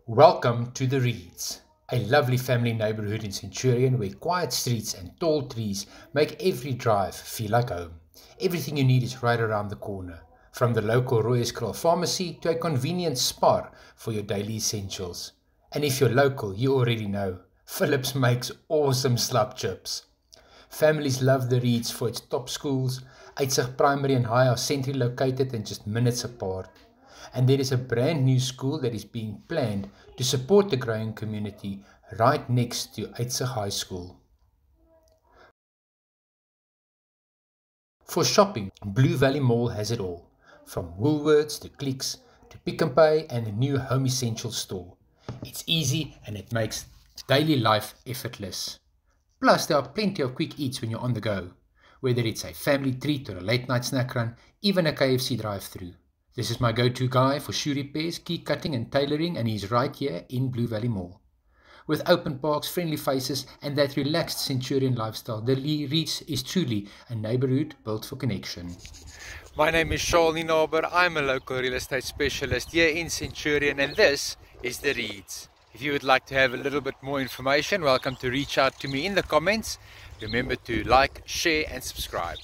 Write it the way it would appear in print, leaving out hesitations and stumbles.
Welcome to The Reeds, a lovely family neighborhood in Centurion where quiet streets and tall trees make every drive feel like home. Everything you need is right around the corner, from the local Rooieskraal pharmacy to a convenient Spar for your daily essentials. And if you're local, you already know, Philips makes awesome slab chips. Families love The Reeds for its top schools. Uitsigh Primary and High are centrally located and just minutes apart. And there is a brand new school that is being planned to support the growing community right next to Uitsigh High School. For shopping, Blue Valley Mall has it all, from Woolworths to Clicks to Pick n Pay and the new Home Essentials store. It's easy and it makes daily life effortless. Plus, there are plenty of quick eats when you're on the go, whether it's a family treat or a late night snack run, even a KFC drive-thru. This is my go-to guy for shoe repairs, key cutting and tailoring, and he's right here in Blue Valley Mall. With open parks, friendly faces, and that relaxed Centurion lifestyle, the Reeds is truly a neighborhood built for connection. My name is Charles Nienaber. I'm a local real estate specialist here in Centurion, and this is The Reeds. If you would like to have a little bit more information, welcome to reach out to me in the comments. Remember to like, share, and subscribe.